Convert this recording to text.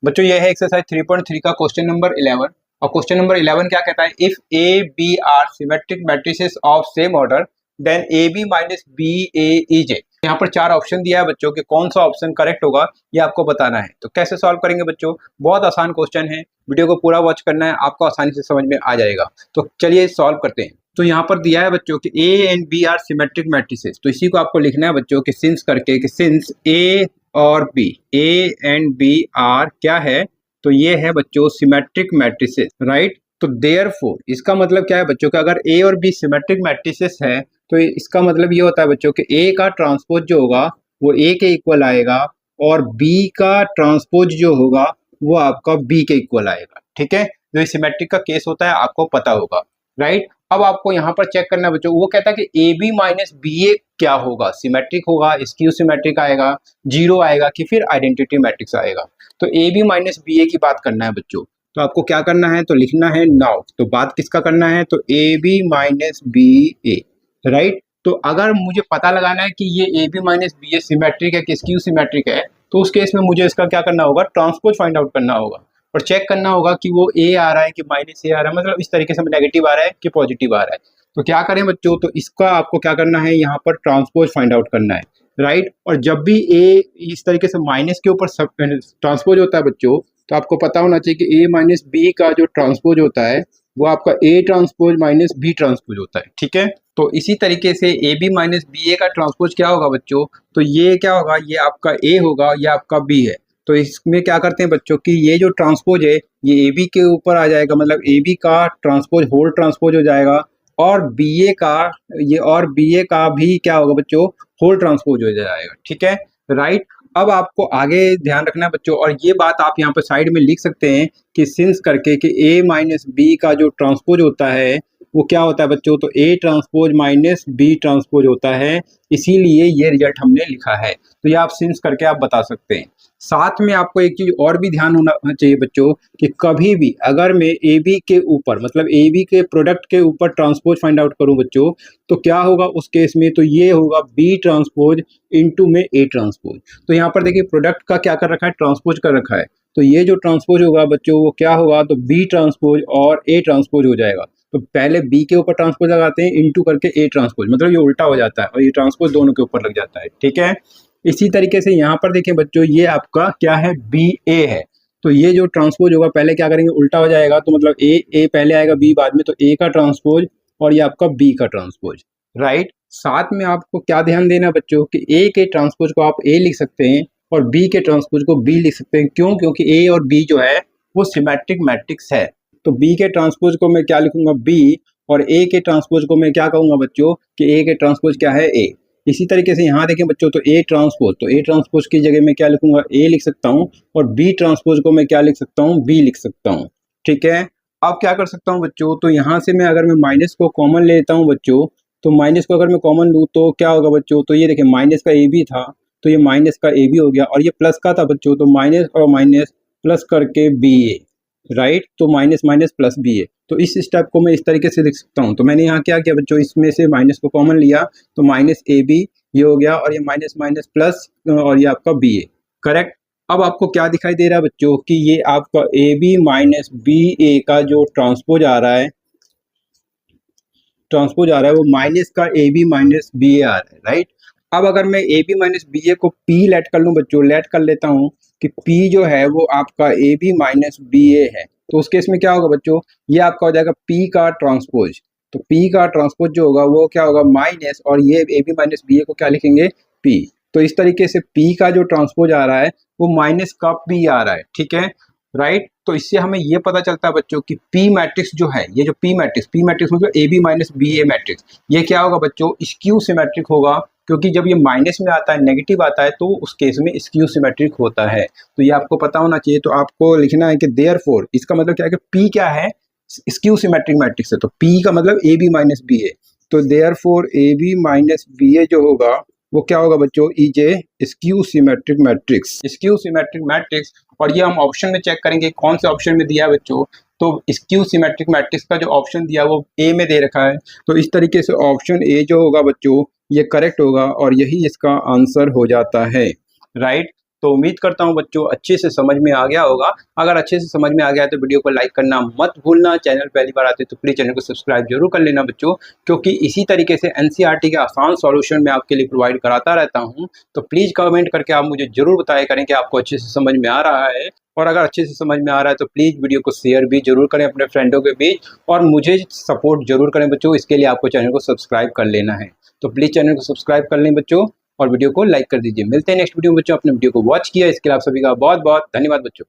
बच्चों ये है एक्सरसाइज 3.3 का क्वेश्चन नंबर 11। और क्वेश्चन नंबर 11 क्या कहता है, if A B are symmetric matrices of same order then A B minus B A is A. यहाँ पर चार ऑप्शन दिया है बच्चों कि कौन सा ऑप्शन करेक्ट होगा ये आपको बताना है। तो कैसे सॉल्व करेंगे बच्चों, बहुत आसान क्वेश्चन है, वीडियो को पूरा वॉच करना है, आपको आसानी से समझ में आ जाएगा। तो चलिए सॉल्व करते हैं। तो यहाँ पर दिया है बच्चों कि A and B are symmetric matrices, तो इसी को आपको लिखना है बच्चों कि सिंस करके कि सिंस ए और B, A and B are क्या है, तो ये है बच्चों सिमेट्रिक मैट्रिसेस, राइट। तो देयरफॉर इसका मतलब क्या है बच्चों कि अगर ए और बी सिमेट्रिक मैट्रिसेस है तो इसका मतलब ये होता है बच्चों कि ए का ट्रांसपोज जो होगा वो ए के इक्वल आएगा और बी का ट्रांसपोज जो होगा वो आपका बी के इक्वल आएगा, ठीक है। जो सिमेट्रिक का केस होता है आपको पता होगा, राइट। अब आपको यहाँ पर चेक करना है बच्चों, वो कहता है कि ए बी माइनस बी ए क्या होगा, सिमेट्रिक होगा, स्क्यू सिमेट्रिक आएगा, जीरो आएगा कि फिर आइडेंटिटी मैट्रिक्स आएगा। तो ए बी माइनस बी ए की बात करना है बच्चों। तो आपको क्या करना है, तो लिखना है नाउ। तो बात किसका करना है, तो A B minus B A, right. तो अगर मुझे पता लगाना है कि ये A B minus B A symmetric है कि स्क्यू सिमेट्रिक है, तो उस केस में मुझे इसका क्या करना होगा, ट्रांसपोज फाइंड आउट करना होगा और चेक करना होगा कि वो ए आ रहा है कि माइनस ए आ रहा है, मतलब इस तरीके से नेगेटिव आ रहा है कि पॉजिटिव आ रहा है। तो क्या करें बच्चों, तो इसका आपको क्या करना है, यहाँ पर ट्रांसपोज फाइंड आउट करना है, राइट। और जब भी ए इस तरीके से माइनस के ऊपर ट्रांसपोज होता है बच्चों, तो आपको पता होना चाहिए कि ए माइनस बी का जो ट्रांसपोज होता है वो आपका A transpose minus B transpose होता है, ठीक है। तो इसी तरीके से A B minus B A का ट्रांसपोज क्या होगा बच्चों, तो ये क्या होगा, ये आपका ए होगा, ये आपका बी है। तो इसमें क्या करते हैं बच्चों कि ये जो ट्रांसपोज है ये ए बी के ऊपर आ जाएगा, मतलब ए बी का ट्रांसपोज होल ट्रांसपोज हो जाएगा और बी ए का बी ए का भी क्या होगा बच्चों, होल ट्रांसपोज हो जाएगा, ठीक है, राइट। अब आपको आगे ध्यान रखना है बच्चों, और ये बात आप यहाँ पर साइड में लिख सकते हैं कि सिंस करके कि ए माइनस बी का जो ट्रांसपोज होता है वो क्या होता है बच्चों, तो A transpose minus B transpose होता है, इसीलिए ये रिजल्ट हमने लिखा है। तो ये आप सिंस करके आप बता सकते हैं। साथ में आपको एक चीज और भी ध्यान होना चाहिए बच्चों कि कभी भी अगर मैं ए बी के ऊपर, मतलब ए बी के प्रोडक्ट के ऊपर ट्रांसपोज फाइंड आउट करूं बच्चों, तो क्या होगा उस केस में, तो ये होगा बी ट्रांसपोज इंटू में ए ट्रांसपोज। तो यहाँ पर देखिए प्रोडक्ट का क्या कर रखा है, ट्रांसपोज कर रखा है, तो ये जो ट्रांसपोज होगा बच्चों वो क्या होगा, तो बी ट्रांसपोज और ए ट्रांसपोज हो जाएगा। तो पहले बी के ऊपर ट्रांसपोज लगाते हैं इंटू करके ए ट्रांसपोज, मतलब ये उल्टा हो जाता है और ये ट्रांसपोज दोनों के ऊपर लग जाता है, ठीक है। इसी तरीके से यहाँ पर देखिए बच्चों, ये आपका क्या है, बी ए है। तो ये जो ट्रांसपोज होगा पहले क्या करेंगे, उल्टा हो जाएगा, तो मतलब ए पहले आएगा बी बाद में, तो ए का ट्रांसपोज और ये आपका बी का ट्रांसपोज, राइट। साथ में आपको क्या ध्यान देना बच्चों कि ए के ट्रांसपोज को आप ए लिख सकते हैं और बी के ट्रांसपोज को बी लिख सकते हैं। क्यों, क्योंकि ए और बी जो है वो सिमेट्रिक मैट्रिक्स है। तो बी के ट्रांसपोज को मैं क्या लिखूंगा, बी, और ए के ट्रांसपोज को मैं क्या कहूंगा बच्चों कि ए के ट्रांसपोज क्या है, ए। इसी तरीके से यहाँ देखें बच्चों, तो ए ट्रांसपोज, तो ए ट्रांसपोज की जगह मैं क्या लिखूंगा, ए लिख सकता हूँ, और बी ट्रांसपोज को मैं क्या लिख सकता हूँ, बी लिख सकता हूँ, ठीक है। अब क्या कर सकता हूँ बच्चों, तो यहाँ से मैं अगर मैं माइनस को कॉमन लेता हूँ बच्चों, तो माइनस को अगर मैं कॉमन लूँ तो क्या होगा बच्चों, तो ये देखिए माइनस का ए बी था, तो ये माइनस का ए बी हो गया, और ये प्लस का था बच्चों, तो माइनस और माइनस प्लस करके बी ए, राइट। तो minus minus plus B A, तो इस स्टेप को मैं इस तरीके से लिख सकता हूँ। तो मैंने यहाँ क्या किया बच्चों, इसमें से माइनस को कॉमन लिया, तो माइनस ए बी ये हो गया, और ये माइनस माइनस प्लस और ये आपका बी ए, करेक्ट। अब आपको क्या दिखाई दे रहा है बच्चों कि ये आपका ए बी माइनस बी ए का जो ट्रांसपोज आ रहा है, वो माइनस का ए बी माइनस बी ए आ रहा है, राइट। अब अगर मैं ए बी माइनस बी ए को पी लेट कर लूँ बच्चों, लेट कर लेता हूँ कि पी जो है वो आपका ए बी माइनस बी ए है, तो उस केस में क्या होगा बच्चों, ये आपका हो जाएगा पी का ट्रांसपोज। तो पी का ट्रांसपोज जो होगा वो क्या होगा, माइनस, और ये ए बी माइनस बी ए को क्या लिखेंगे, पी। तो इस तरीके से पी का जो ट्रांसपोज आ रहा है वो माइनस का पी आ रहा है, ठीक है, राइट। तो इससे हमें ये पता चलता है बच्चों कि पी मैट्रिक्स जो है, ये जो पी मैट्रिक्स मतलब A B minus B A matrix, ये क्या होगा बच्चों, स्क्यू सिमेट्रिक होगा, क्योंकि जब ये माइनस में आता है, नेगेटिव आता है, तो उस केस में स्क्यू सिमेट्रिक होता है। तो ये आपको पता होना चाहिए। तो आपको लिखना है कि देयरफॉर, इसका मतलब क्या है कि पी क्या है, स्क्यू सिमेट्रिक मैट्रिक्स है, तो पी का मतलब A B minus B A. तो therefore A B minus B A जो होगा वो क्या होगा बच्चों, is a skew symmetric matrix, skew symmetric matrix. और ये हम ऑप्शन में चेक करेंगे कौन से ऑप्शन में दिया है बच्चों, तो स्क्यू सिमेट्रिक मैट्रिक्स का जो ऑप्शन दिया है वो ए में दे रखा है। तो इस तरीके से ऑप्शन ए जो होगा बच्चों ये करेक्ट होगा और यही इसका आंसर हो जाता है, राइट। तो उम्मीद करता हूँ बच्चों अच्छे से समझ में आ गया होगा। अगर अच्छे से समझ में आ गया है तो वीडियो को लाइक करना मत भूलना। चैनल पहली बार आते तो प्लीज़ चैनल को सब्सक्राइब जरूर कर लेना बच्चों, क्योंकि इसी तरीके से एनसीईआरटी के आसान सॉल्यूशन मैं आपके लिए प्रोवाइड कराता रहता हूँ। तो प्लीज़ कमेंट करके आप मुझे जरूर बताया करें कि आपको अच्छे से समझ में आ रहा है, और अगर अच्छे से समझ में आ रहा है तो प्लीज़ वीडियो को शेयर भी जरूर करें अपने फ्रेंडों के बीच, और मुझे सपोर्ट जरूर करें बच्चों। इसके लिए आपको चैनल को सब्सक्राइब कर लेना है। तो प्लीज़ चैनल को सब्सक्राइब कर लें बच्चों, और वीडियो को लाइक कर दीजिए। मिलते हैं नेक्स्ट वीडियो में बच्चों। अपने वीडियो को वॉच किया इसके लिए आप सभी का बहुत बहुत धन्यवाद बच्चों।